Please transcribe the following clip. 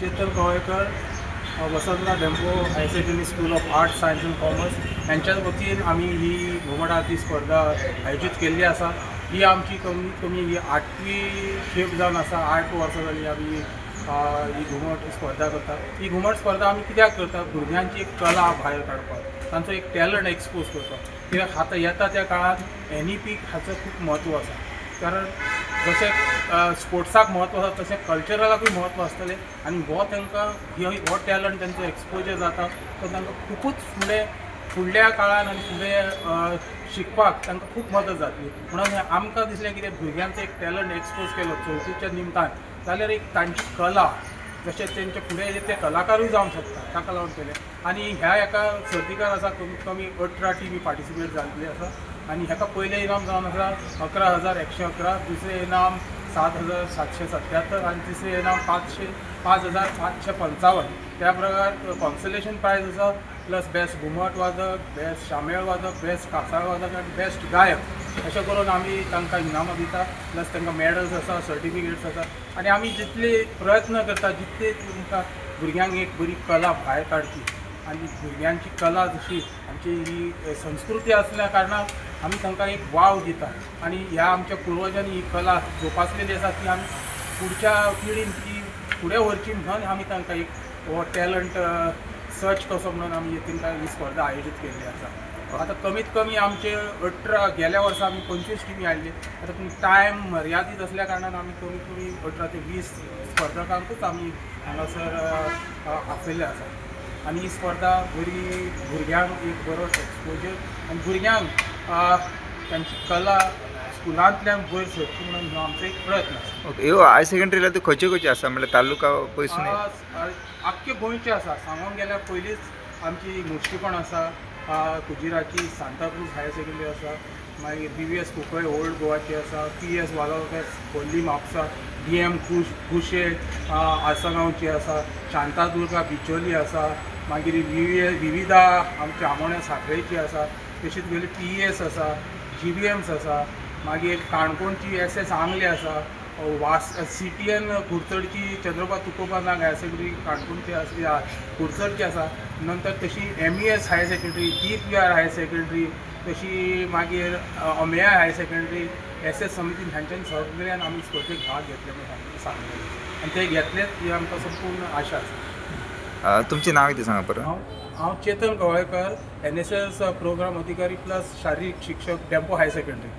Chetan Kavlekar, Vasantrao Dempo higher secondary school of arts science and commerce यांच्या वतीन आम्ही ही घुमट आरती स्पर्धा आयोजित केल्ली आसा। ही आमची कमीत कमी ही 8वी खेप जावन आसा। 8 वर्सां जाली आमी ही घुमट स्पर्धा करता। ही घुमट स्पर्धा आमी कित्याक करता? भुरग्यांची एक कला भायर काडपाक, तांचो एक टॅलंट एक्सपोज करपाक। कित्याक आतां येता त्या काळात NEP हाचो खूब म्हत्व आसा। कारण जशें स्पोर्ट्साक म्हत्व आसा तशें कल्चरलाकूय म्हत्व आसतलें आनी हो तांकां हो टॅलंट तांचो एक्सपोजर जाता तो तांकां खूबच फुडल्या काळान आनी फुडें शिकपाक तांकां खूब मदत जातली। म्हणून आमकां दिसलें कितें भुरग्यांचो एक टॅलंट एक्सपोज केलो चवथीच्या निमतान जाल्यार एक तांची कला जशें तेंचे फुडें ते कलाकारूय जावंक शकता ताका लागून केलें। आनी ह्या एका सर्तीकार आसा कमीत कमी 18 टीमी पार्टिसिपेट जाल्ली आसा आनी हेका पयलें इनाम जावन आसा 11,111, दुसरें इनाम 7,777 आनी तिसरें इनाम 5,555। त्या प्रकार कॉन्सोलेशन प्रायज आसा प्लस बेस्ट घुमट वादक, बेस्ट शामेळ वादक, बेस्ट कासाळ वादक आनी बेस्ट गायक अशें करून आमी तांकां इनामां दिता। प्लस तांकां मेडल्स आसा, सर्टिफिकेट्स आसा आनी आमी जितले प्रयत्न करता जितले तुमकां भुरग्यांक एक बरी कला भायर काडची आनी भुरग्यांची कला जशी आमची ही संस्कृती आसल्या कारणान आमी तांकां एक वाव दिता आनी ह्या आमच्या पुर्वजांनी ही कला जोपासलेली आसा ती आमी फुडच्या पिढीन ती फुडें व्हरची म्हणून आमी तांकां एक हो टॅलंट सर्च कसो म्हणून आमी तांकां ही स्पर्धा आयोजीत केल्ली आसा। आतां कमीत कमी आमचे 18 गेल्या वर्सा आमी 25 टीमी आयिल्ले। आतां टायम मर्यादीत आसल्या कारणान आमी कमीत कमी 18 ते 20 स्पर्धकांकूच आमी हांगासर आपयल्ले आसा आनी ही स्पर्धा बरी भुरग्यांक एक बरो एक्सपोजर आनी भुरग्यांक तांची कला स्कुलांतल्यान वयर सरची म्हणून हो आमचो एक प्रयत्न आसा। ओके, ह्यो हायर सेकंडरीला त्यो खंयच्यो आसा म्हणल्यार तालुका पयसून आख्खे गोंयचे आसा। सांगोंक गेल्यार पयलीच आमची मुश्टीपण आसा, कुजिराची सांताक्रूज हायर सेकंडरी आसा, मागीर BVS कुंकळे ओल्ड गोवाची आसा, PS वालोकास खोर्ली म्हापसा, DM कुशे आसगांवची आसा, शांतादुर्गा बिचोली आसा, मागीर विविधा आमच्या आमोण्या साखळेची आसा, तशीच गेली PES आसा, GVMs आसा, मागीर काणकोणची SS आंगले आसा, CTN कुर्चडची चंद्रबा तुकोबा नाग हायर सेकंडरी काणकोणची आसा कुर्चडची आसा। नंतर तशी MES higher secondary, DPR higher secondary, तशी मागीर अमेया हायर सेकंडरी, SS समितीन ह्यांच्यान सगळ्यान आमी स्पर्धेक भाग घेतले म्हणून सांगलें आनी ते घेतलेच ही आमकां संपूर्ण आशा आसा। तुमचें नांव कितें सांगा परत? हांव चेतन कवळेकर, NSS प्रोग्राम अधिकारी प्लस शारीरिक शिक्षक डेंपो हायर सेकंडरी।